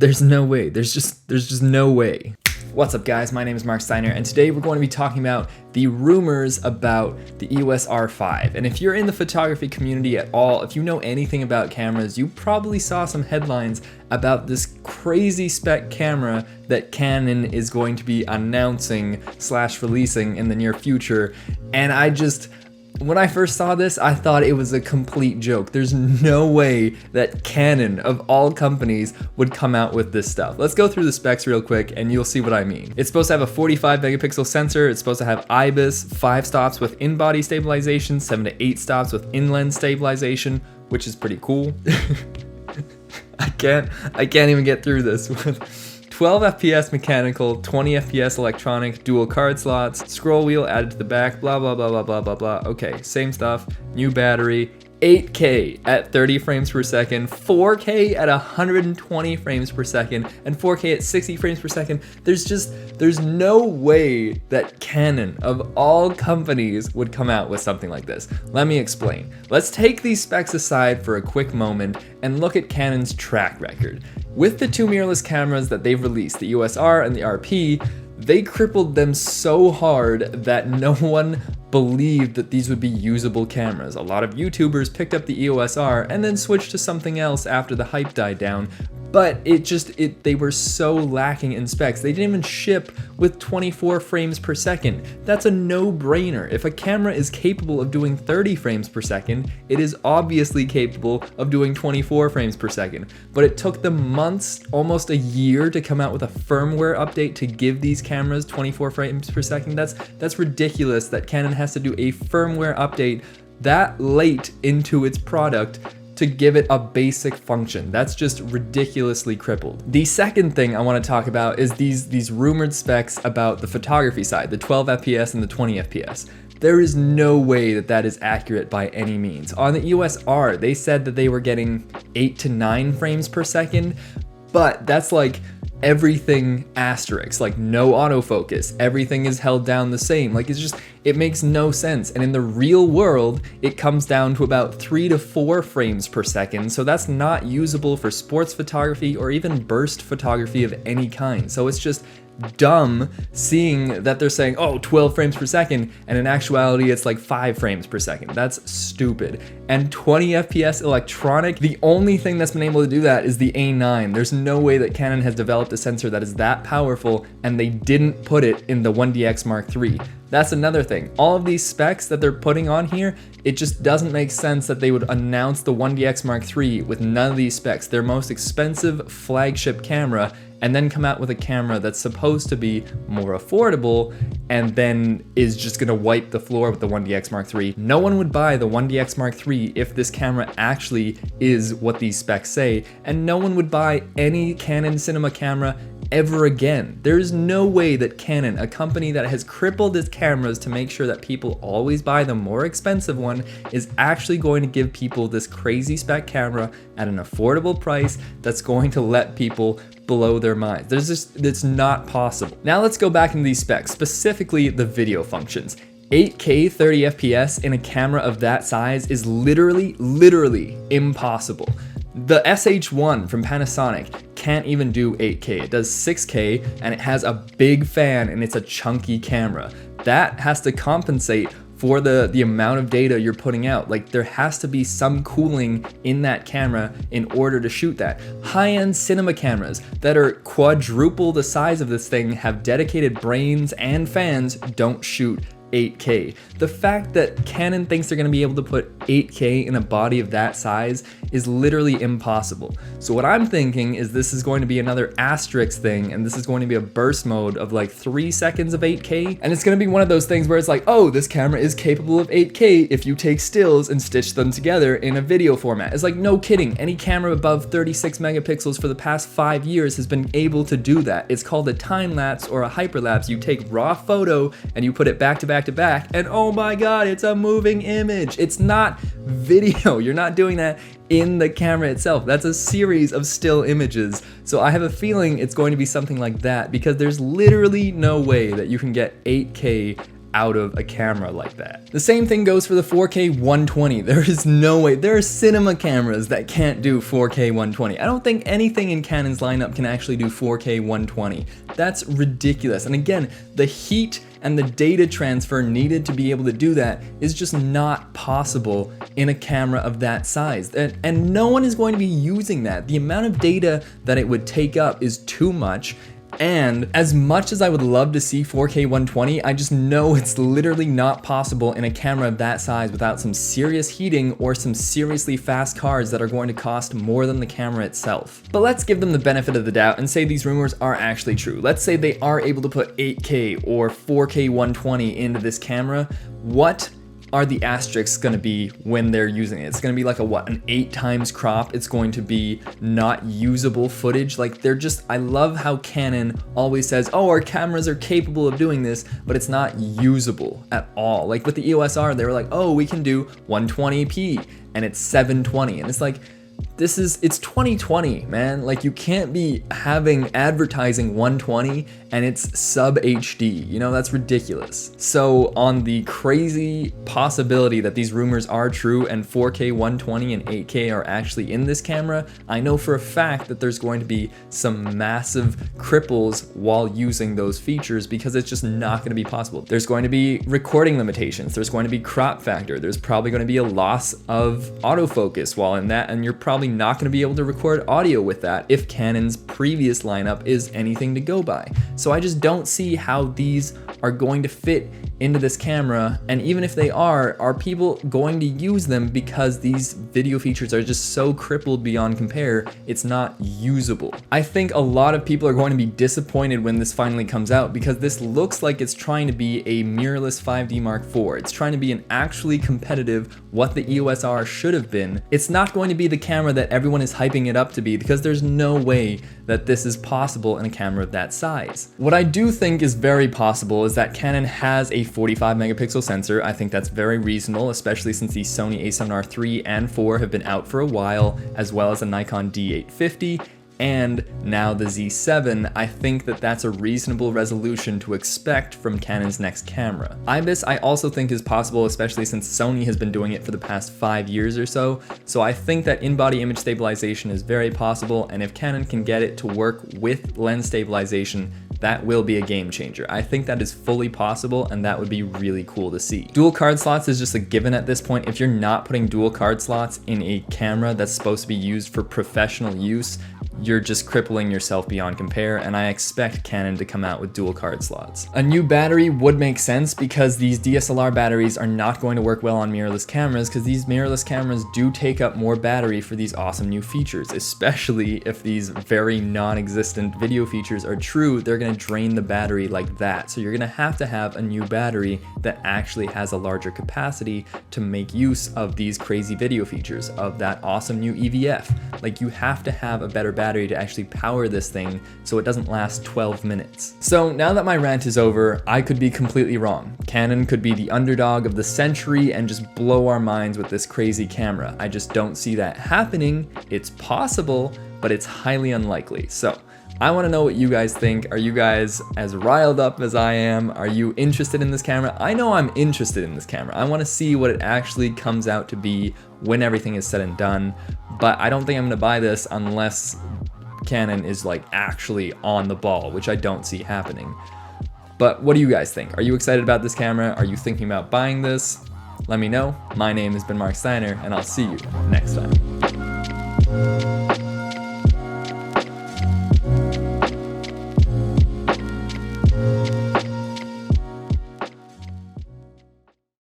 There's no way. There's just no way. What's up guys, my name is Marc Steiner, and today we're going to be talking about the rumors about the EOS R5. And if you're in the photography community at all, if you know anything about cameras, you probably saw some headlines about this crazy spec camera that Canon is going to be announcing / releasing in the near future. And when I first saw this, I thought it was a complete joke. There's no way that Canon, of all companies, would come out with this stuff. Let's go through the specs real quick and you'll see what I mean. It's supposed to have a 45 megapixel sensor. It's supposed to have IBIS, 5 stops with in-body stabilization, 7 to 8 stops with in-lens stabilization, which is pretty cool. I can't even get through this with 12 FPS mechanical, 20 FPS electronic, dual card slots, scroll wheel added to the back, blah, blah, blah, blah, blah, blah, blah. Okay, same stuff, new battery, 8K at 30 frames per second, 4K at 120 frames per second, and 4K at 60 frames per second. There's no way that Canon, of all companies, would come out with something like this. Let me explain. Let's take these specs aside for a quick moment and look at Canon's track record. With the two mirrorless cameras that they've released, the EOS R and the RP, they crippled them so hard that no one believed that these would be usable cameras. A lot of YouTubers picked up the EOS R and then switched to something else after the hype died down. But they were so lacking in specs. They didn't even ship with 24 frames per second. That's a no-brainer. If a camera is capable of doing 30 frames per second, it is obviously capable of doing 24 frames per second. But it took them months, almost a year, to come out with a firmware update to give these cameras 24 frames per second. That's ridiculous that Canon has to do a firmware update that late into its product to give it a basic function. That's just ridiculously crippled. The second thing I want to talk about is these rumored specs about the photography side, the 12 FPS and the 20 FPS. There is no way that that is accurate by any means. On the EOS R, they said that they were getting 8 to 9 frames per second, but that's like everything asterisk, like no autofocus, everything is held down the same. Like it makes no sense. And in the real world, it comes down to about 3 to 4 frames per second. So that's not usable for sports photography or even burst photography of any kind. So it's just dumb seeing that they're saying, oh, 12 frames per second, and in actuality it's like 5 frames per second. That's stupid. And 20 FPS electronic, the only thing that's been able to do that is the A9. There's no way that Canon has developed a sensor that is that powerful and they didn't put it in the 1DX Mark III. That's another thing. All of these specs that they're putting on here, it just doesn't make sense that they would announce the 1DX Mark III with none of these specs, their most expensive flagship camera, and then come out with a camera that's supposed to be more affordable and then is just gonna wipe the floor with the 1DX Mark III. No one would buy the 1DX Mark III if this camera actually is what these specs say, and no one would buy any Canon cinema camera ever again. There's no way that Canon, a company that has crippled its cameras to make sure that people always buy the more expensive one, is actually going to give people this crazy spec camera at an affordable price that's going to let people blow their minds. It's not possible. Now let's go back into these specs, specifically the video functions. 8K 30 FPS in a camera of that size is literally impossible. The SH1 from Panasonic can't even do 8K. It does 6K and it has a big fan and it's a chunky camera. That has to compensate for the amount of data you're putting out. Like, there has to be some cooling in that camera in order to shoot that. High-end cinema cameras that are quadruple the size of this thing, have dedicated brains and fans, don't shoot 8K. The fact that Canon thinks they're gonna be able to put 8K in a body of that size is literally impossible. So what I'm thinking is this is going to be another asterisk thing, and this is going to be a burst mode of like 3 seconds of 8K, and it's gonna be one of those things where it's like, oh, this camera is capable of 8K if you take stills and stitch them together in a video format. It's like, no kidding, any camera above 36 megapixels for the past 5 years has been able to do that. It's called a time lapse or a hyperlapse. You take raw photo and you put it back to back to back, and oh my god, it's a moving image. It's not video. You're not doing that in the camera itself. That's a series of still images. So I have a feeling it's going to be something like that, because there's literally no way that you can get 8K out of a camera like that. The same thing goes for the 4K 120. There is no way. There are cinema cameras that can't do 4K 120. I don't think anything in Canon's lineup can actually do 4K 120. That's ridiculous. And again, the heat and the data transfer needed to be able to do that is just not possible in a camera of that size. And no one is going to be using that. The amount of data that it would take up is too much. And as much as I would love to see 4K 120, I just know it's literally not possible in a camera of that size without some serious heating or some seriously fast cards that are going to cost more than the camera itself. But let's give them the benefit of the doubt and say these rumors are actually true. Let's say they are able to put 8K or 4K 120 into this camera. What are the asterisks going to be when they're using it? It's going to be like an 8 times crop. It's going to be not usable footage. Like I love how Canon always says, oh, our cameras are capable of doing this, but it's not usable at all. Like with the EOS R, they were like, oh, we can do 120p and it's 720. And it's like, it's 2020, man. Like you can't be having advertising 120 and it's sub HD, you know, that's ridiculous. So on the crazy possibility that these rumors are true and 4K 120 and 8K are actually in this camera, I know for a fact that there's going to be some massive cripples while using those features because it's just not going to be possible. There's going to be recording limitations, there's going to be crop factor, there's probably going to be a loss of autofocus while in that, and you're probably not going to be able to record audio with that if Canon's previous lineup is anything to go by. So I just don't see how these are going to fit into this camera, and even if they are people going to use them because these video features are just so crippled beyond compare, it's not usable. I think a lot of people are going to be disappointed when this finally comes out because this looks like it's trying to be a mirrorless 5D Mark IV. It's trying to be an actually competitive, what the EOS R should have been. It's not going to be the camera that everyone is hyping it up to be because there's no way that this is possible in a camera of that size. What I do think is very possible is that Canon has a 45 megapixel sensor. I think that's very reasonable, especially since the Sony a7R III and IV have been out for a while, as well as the Nikon D850 and now the Z7. I think that that's a reasonable resolution to expect from Canon's next camera. IBIS I also think is possible, especially since Sony has been doing it for the past 5 years or so. So I think that in-body image stabilization is very possible, and if Canon can get it to work with lens stabilization, that will be a game changer. I think that is fully possible, and that would be really cool to see. Dual card slots is just a given at this point. If you're not putting dual card slots in a camera that's supposed to be used for professional use, you're just crippling yourself beyond compare, and I expect Canon to come out with dual card slots. A new battery would make sense because these DSLR batteries are not going to work well on mirrorless cameras because these mirrorless cameras do take up more battery for these awesome new features, especially if these very non-existent video features are true. They're going to drain the battery like that. So you're going to have a new battery that actually has a larger capacity to make use of these crazy video features, of that awesome new EVF. Like, you have to have a better battery to actually power this thing so it doesn't last 12 minutes. So now that my rant is over, I could be completely wrong. Canon could be the underdog of the century and just blow our minds with this crazy camera. I just don't see that happening. It's possible, but it's highly unlikely. So I want to know what you guys think. Are you guys as riled up as I am? Are you interested in this camera? I know I'm interested in this camera. I want to see what it actually comes out to be when everything is said and done, but I don't think I'm going to buy this unless Canon is like actually on the ball, which I don't see happening. But what do you guys think? Are you excited about this camera? Are you thinking about buying this? Let me know. My name has been Marc Steiner, and I'll see you next time.